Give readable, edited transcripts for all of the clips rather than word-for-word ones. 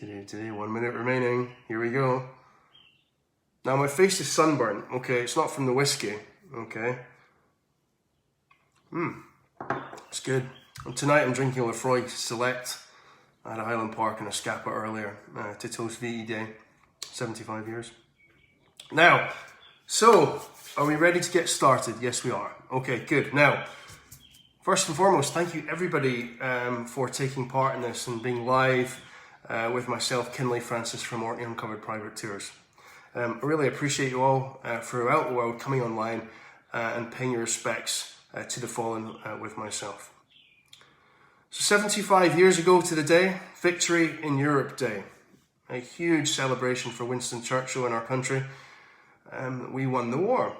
Today, 1 minute remaining. Here we go. Now my face is sunburnt, okay? It's not from the whiskey, okay? It's good. And tonight I'm drinking Lefroy Select. I had a Highland Park and a Scapa earlier to toast VE Day, 75 years. Now, so, are we ready to get started? Yes, we are. Okay, good. Now, first and foremost, thank you everybody for taking part in this and being live with myself, Kinley Francis from Orkney Uncovered Private Tours. I really appreciate you all throughout the world coming online and paying your respects to the fallen with myself. So 75 years ago to the day, Victory in Europe Day. A huge celebration for Winston Churchill in our country. We won the war.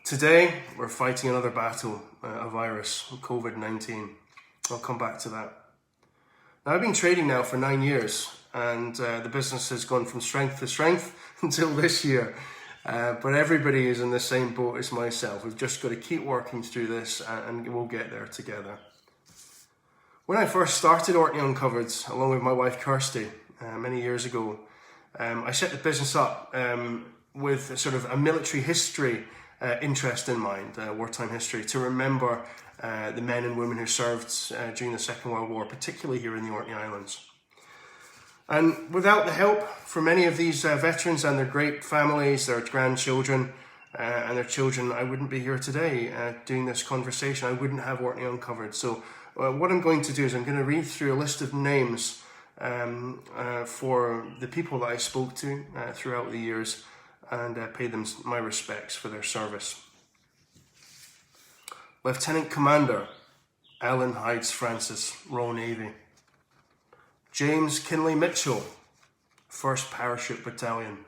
Today, we're fighting another battle, a virus, COVID-19. I'll come back to that. Now, I've been trading now for 9 years, and the business has gone from strength to strength until this year. But everybody is in the same boat as myself. We've just got to keep working through this, and we'll get there together. When I first started Orkney Uncovered, along with my wife Kirsty, many years ago, I set the business up with sort of a military history interest in mind, wartime history, to remember the men and women who served during the Second World War, particularly here in the Orkney Islands. And without the help from many of these veterans and their great families, their grandchildren and their children, I wouldn't be here today doing this conversation. I wouldn't have Orkney Uncovered. So what I'm going to do is I'm going to read through a list of names for the people that I spoke to throughout the years and pay them my respects for their service. Lieutenant Commander Alan Hydes Francis, Royal Navy. James Kinley Mitchell, 1st Parachute Battalion.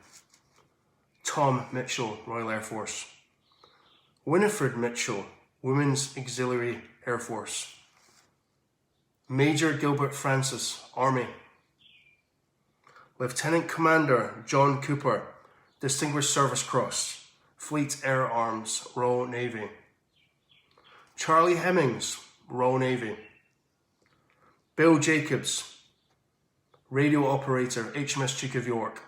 Tom Mitchell, Royal Air Force. Winifred Mitchell, Women's Auxiliary Air Force. Major Gilbert Francis, Army. Lieutenant Commander John Cooper, Distinguished Service Cross, Fleet Air Arms, Royal Navy. Charlie Hemmings, Royal Navy. Bill Jacobs, Radio Operator, HMS Duke of York.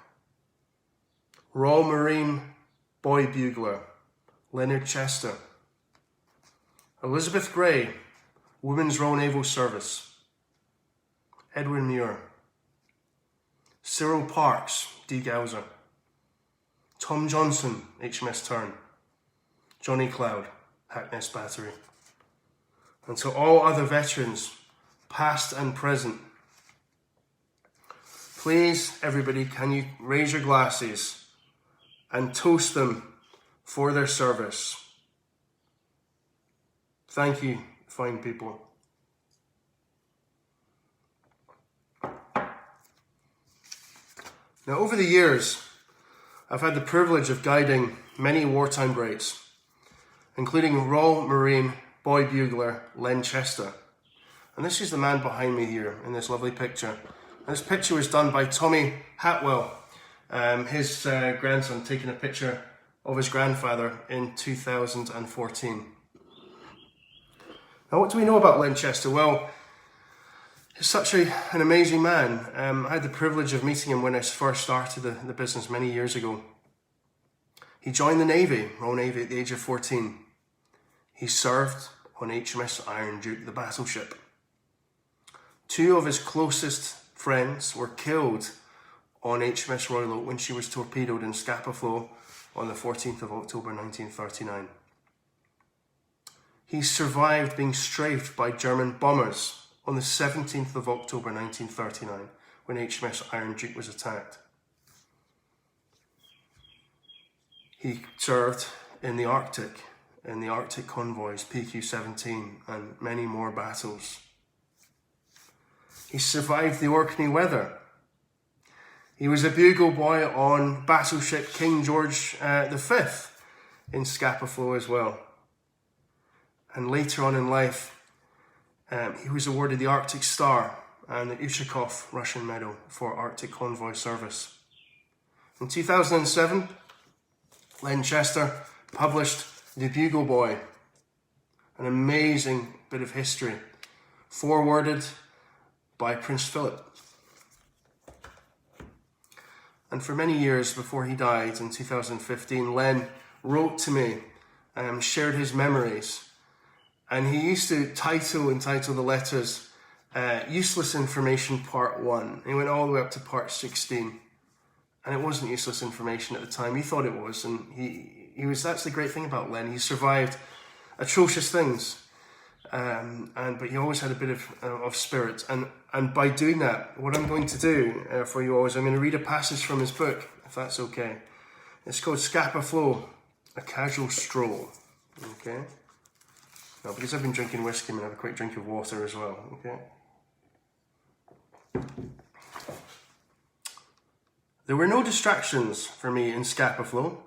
Royal Marine Boy Bugler, Len Lanchester. Elizabeth Gray, Women's Royal Naval Service. Edwin Muir. Cyril Parks, D. Gowser. Tom Johnson, HMS Tern. Johnny Cloud, Hackness Battery. And to all other veterans, past and present, please, everybody, can you raise your glasses and toast them for their service? Thank you, fine people. Now, over the years, I've had the privilege of guiding many wartime greats, including Royal Marine Boy Bugler Len Lanchester. And this is the man behind me here in this lovely picture. And this picture was done by Tommy Hatwell, his grandson, taking a picture of his grandfather in 2014. Now, what do we know about Lanchester? Well, he's such an amazing man. I had the privilege of meeting him when I first started the business many years ago. He joined the Navy, Royal Navy, at the age of 14. He served on HMS Iron Duke, the battleship. 2 of his closest friends were killed on HMS Royal Oak when she was torpedoed in Scapa Flow on the 14th of October 1939. He survived being strafed by German bombers on the 17th of October 1939 when HMS Iron Duke was attacked. He served in the Arctic convoys, PQ-17, and many more battles. He survived the Orkney weather. He was a bugle boy on battleship King George V in Scapa Flow as well. And later on in life, he was awarded the Arctic Star and the Ushakov Russian Medal for Arctic convoy service. In 2007, Lanchester published The Bugle Boy, an amazing bit of history, forwarded by Prince Philip. And for many years before he died in 2015, Len wrote to me, shared his memories. And he used to entitle the letters Useless Information Part 1. He went all the way up to Part 16. And it wasn't useless information at the time. He thought it was. And that's the great thing about Len. He survived atrocious things. But he always had a bit of spirit. And by doing that, what I'm going to do for you all is I'm going to read a passage from his book, if that's okay. It's called Scapa Flow, A Casual Stroll. Okay? Now, because I've been drinking whiskey, I'm going to have a quick drink of water as well. Okay? There were no distractions for me in Scapa Flow.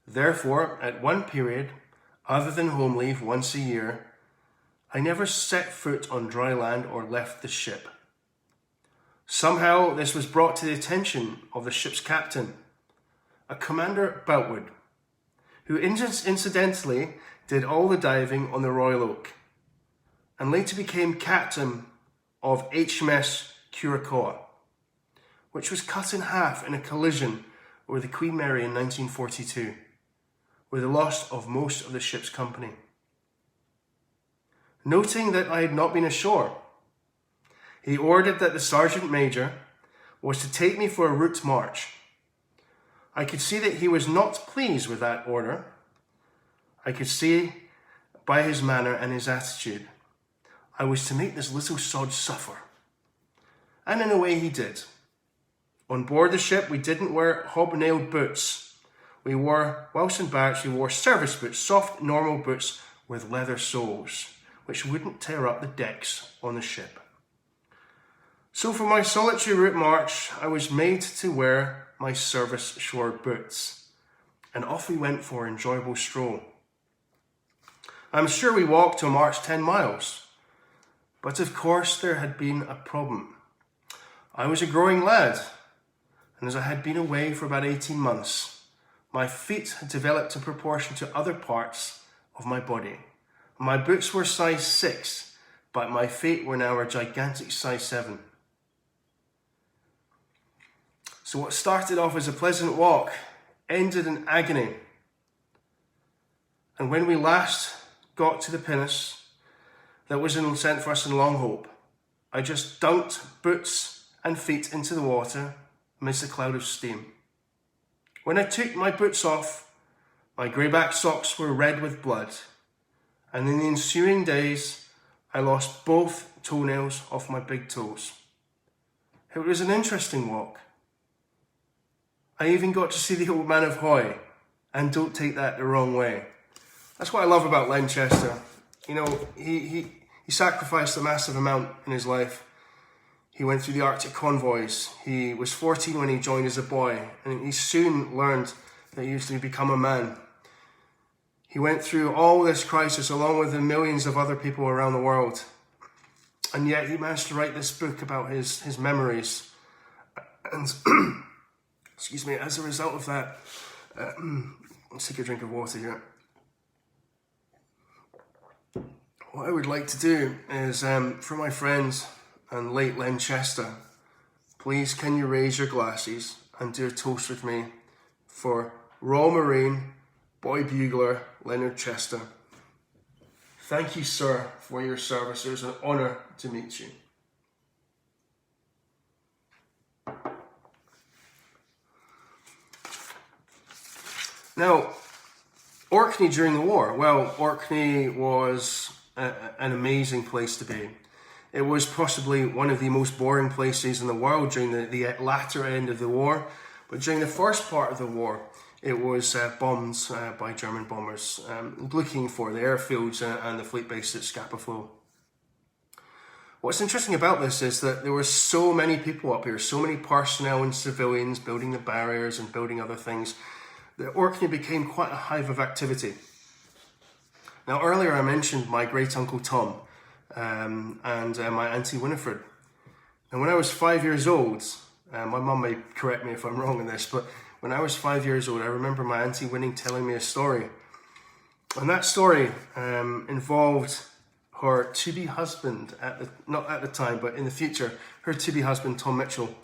Therefore, at one period, other than home leave once a year, I never set foot on dry land or left the ship. Somehow this was brought to the attention of the ship's captain, a Commander Boutwood, who incidentally did all the diving on the Royal Oak, and later became captain of HMS Curaçao, which was cut in half in a collision with the Queen Mary in 1942, with the loss of most of the ship's company. Noting that I had not been ashore, he ordered that the Sergeant Major was to take me for a route march. I could see that he was not pleased with that order. I could see by his manner and his attitude, I was to make this little sod suffer. And in a way he did. On board the ship, we didn't wear hobnailed boots. Whilst in barracks, we wore service boots, soft, normal boots with leather soles, which wouldn't tear up the decks on the ship. So for my solitary route march, I was made to wear my service shore boots, and off we went for an enjoyable stroll. I'm sure we walked or marched 10 miles, but of course there had been a problem. I was a growing lad, and as I had been away for about 18 months, my feet had developed in proportion to other parts of my body. My boots were size 6, but my feet were now a gigantic size 7. So what started off as a pleasant walk ended in agony. And when we last got to the pinnace that was sent for us in Longhope, I just dunked boots and feet into the water amidst a cloud of steam. When I took my boots off, my greyback socks were red with blood, and in the ensuing days, I lost both toenails off my big toes. It was an interesting walk. I even got to see the old man of Hoy, and don't take that the wrong way. That's what I love about Lanchester. You know, he sacrificed a massive amount in his life. He went through the Arctic convoys. He was 14 when he joined as a boy, and he soon learned that he was to become a man. He went through all this crisis along with the millions of other people around the world. And yet he managed to write this book about his memories. And excuse me, as a result of that, let's take a drink of water here. What I would like to do is, for my friends and late Lanchester, please can you raise your glasses and do a toast with me for Royal Marine, Boy Bugler, Len Lanchester. Thank you, sir, for your service. It was an honour to meet you. Now, Orkney during the war. Well, Orkney was an amazing place to be. It was possibly one of the most boring places in the world during the latter end of the war. But during the first part of the war, it was bombed by German bombers looking for the airfields and the fleet base at Scapa Flow. What's interesting about this is that there were so many people up here, so many personnel and civilians building the barriers and building other things, that Orkney became quite a hive of activity. Now, earlier I mentioned my great-uncle Tom and my auntie Winifred. And when I was 5 years old, my mum may correct me if I'm wrong in this, but when I was 5 years old, I remember my auntie Winnie telling me a story. And that story involved her to-be husband, not at the time, but in the future, her to-be husband, Tom Mitchell.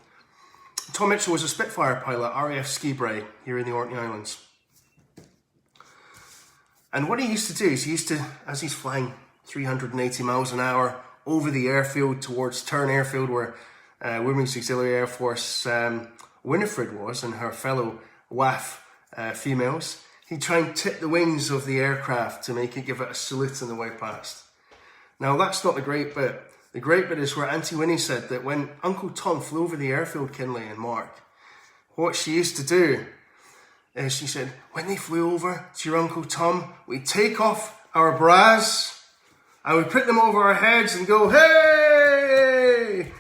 Tom Mitchell was a Spitfire pilot, RAF Skibray, here in the Orkney Islands. And what he used to do is as he's flying 380 miles an hour over the airfield towards Turn Airfield, where Women's Auxiliary Air Force Winifred was and her fellow WAF females, he'd try and tip the wings of the aircraft to make it give it a salute on the way past. Now that's not the great bit. The great bit is where Auntie Winnie said that when Uncle Tom flew over the airfield, Kinley and Mark, what she used to do is she said, when they flew over to your Uncle Tom, we'd take off our bras and we'd put them over our heads and go, hey!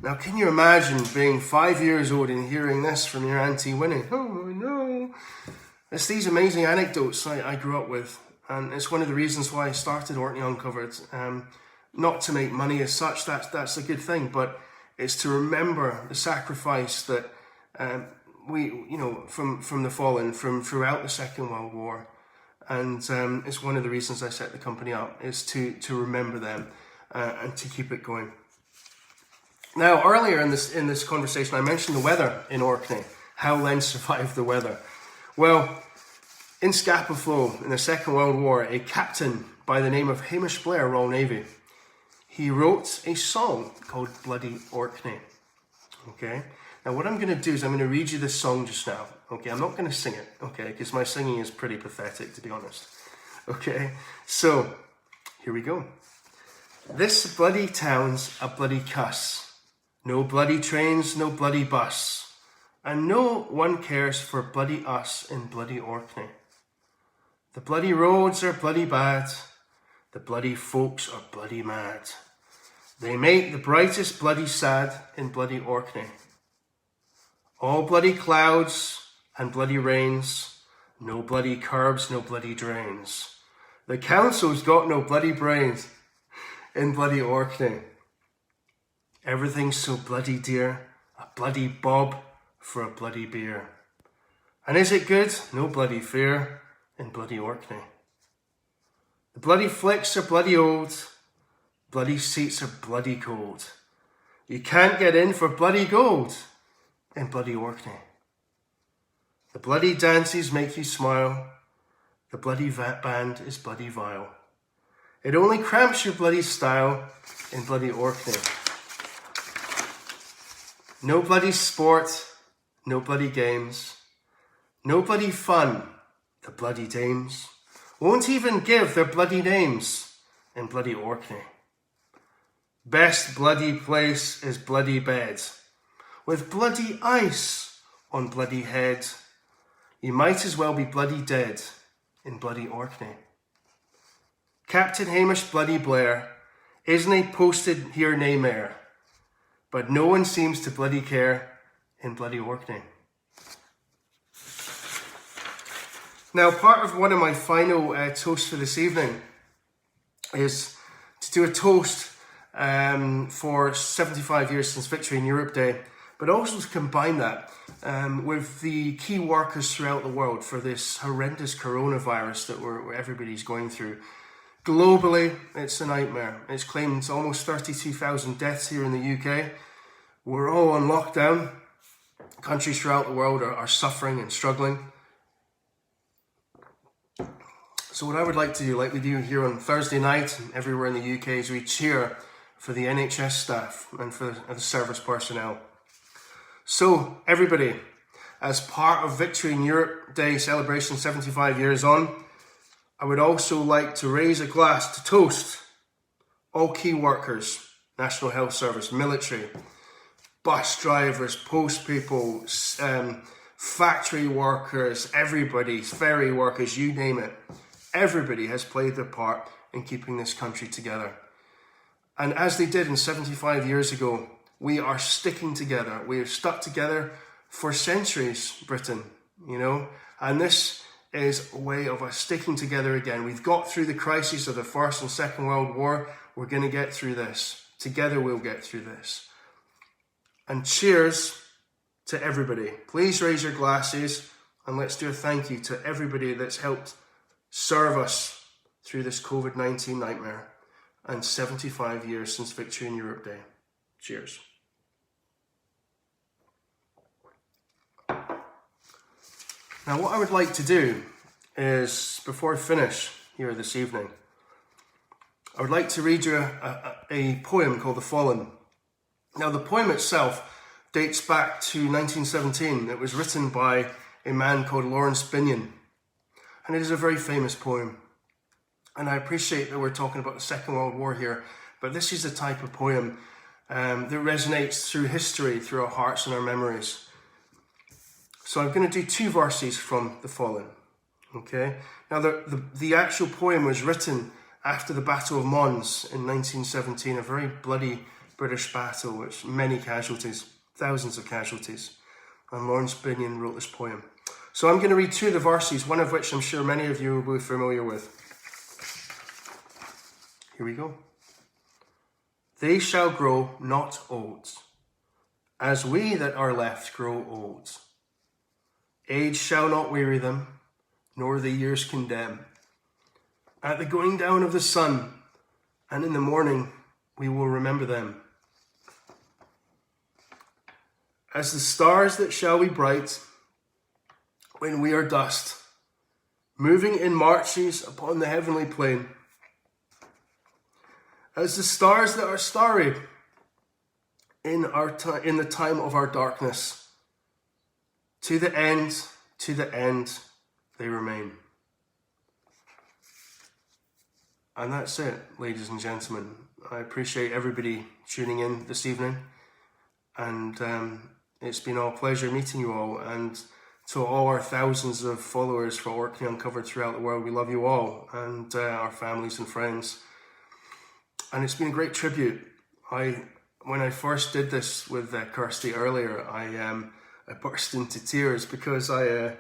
Now can you imagine being 5 years old and hearing this from your Auntie Winnie? Oh no! It's these amazing anecdotes I grew up with, and it's one of the reasons why I started Orkney Uncovered. Not to make money as such, that's a good thing, but it's to remember the sacrifice that from the fallen, from throughout the Second World War, and it's one of the reasons I set the company up, is to remember them and to keep it going. Now, earlier in this conversation, I mentioned the weather in Orkney, how Len survived the weather. Well, in Scapa Flow in the Second World War, a captain by the name of Hamish Blair, Royal Navy, he wrote a song called Bloody Orkney. Okay? Now what I'm going to do is I'm going to read you this song just now. Okay? I'm not going to sing it, okay? Because my singing is pretty pathetic, to be honest. Okay? So, here we go. This bloody town's a bloody cuss. No bloody trains, no bloody bus. And no one cares for bloody us in bloody Orkney. The bloody roads are bloody bad. The bloody folks are bloody mad. They make the brightest bloody sad in bloody Orkney. All bloody clouds and bloody rains. No bloody curbs, no bloody drains. The council's got no bloody brains in bloody Orkney. Everything's so bloody dear. A bloody bob for a bloody beer. And is it good? No bloody fear in bloody Orkney. The bloody flicks are bloody old. Bloody seats are bloody cold. You can't get in for bloody gold in bloody Orkney. The bloody dances make you smile. The bloody band is bloody vile. It only cramps your bloody style in bloody Orkney. No bloody sport, no bloody games, no bloody fun, the bloody dames won't even give their bloody names in bloody Orkney. Best bloody place is bloody bed, with bloody ice on bloody head. You might as well be bloody dead in bloody Orkney. Captain Hamish bloody Blair, isn't he posted here nae mair? But no one seems to bloody care in bloody Orkney. Now, part of one of my final toasts for this evening is to do a toast for 75 years since Victory in Europe Day, but also to combine that with the key workers throughout the world for this horrendous coronavirus that everybody's going through. Globally, it's a nightmare. It's claimed almost 32,000 deaths here in the UK. We're all on lockdown. Countries throughout the world are suffering and struggling. So what I would like to do, like we do here on Thursday night and everywhere in the UK, is we cheer for the NHS staff and for the service personnel. So everybody, as part of Victory in Europe Day celebration 75 years on, I would also like to raise a glass to toast all key workers, National Health Service, military, bus drivers, post people, factory workers, everybody, ferry workers, you name it. Everybody has played their part in keeping this country together. And as they did in 75 years ago, we are sticking together. We have stuck together for centuries, Britain, you know, and this is a way of us sticking together again. We've got through the crises of the First and Second World War. We're going to get through this. Together we'll get through this. And cheers to everybody. Please raise your glasses and let's do a thank you to everybody that's helped serve us through this COVID-19 nightmare and 75 years since Victory in Europe Day. Cheers. Now what I would like to do is, before I finish here this evening, I would like to read you a poem called The Fallen. Now the poem itself dates back to 1917. It was written by a man called Lawrence Binyon, and it is a very famous poem. And I appreciate that we're talking about the Second World War here, but this is the type of poem that resonates through history, through our hearts and our memories. So I'm going to do 2 verses from The Fallen. Okay. Now the actual poem was written after the Battle of Mons in 1917, a very bloody British battle with many casualties, thousands of casualties. And Lawrence Binyon wrote this poem. So I'm going to read 2 of the verses, one of which I'm sure many of you will be familiar with. Here we go. They shall grow not old, as we that are left grow old. Age shall not weary them, nor the years condemn. At the going down of the sun, and in the morning, we will remember them. As the stars that shall be bright, when we are dust, moving in marches upon the heavenly plain. As the stars that are starry in the time of our darkness, to the end they remain. And that's it, ladies and gentlemen. I appreciate everybody tuning in this evening, and it's been a pleasure meeting you all. And to all our thousands of followers for Orkney Uncovered throughout the world, we love you all, and our families and friends. And it's been a great tribute. When I first did this with Kirsty earlier, I burst into tears because it's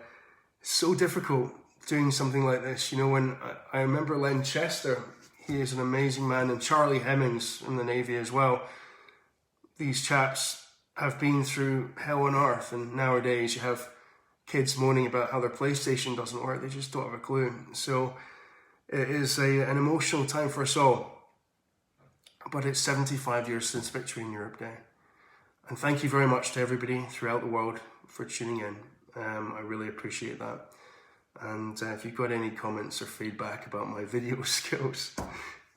so difficult doing something like this. You know, when I remember Len Lanchester, he is an amazing man, and Charlie Hemmings in the Navy as well. These chaps have been through hell on earth, and nowadays you have kids moaning about how their PlayStation doesn't work. They just don't have a clue. So it is an emotional time for us all. But it's 75 years since Victory in Europe Day. And thank you very much to everybody throughout the world for tuning in. I really appreciate that. And if you've got any comments or feedback about my video skills,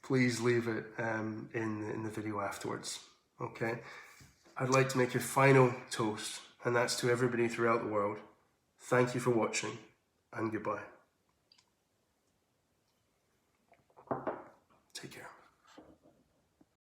please leave it in the video afterwards. Okay? I'd like to make a final toast, and that's to everybody throughout the world. Thank you for watching, and goodbye.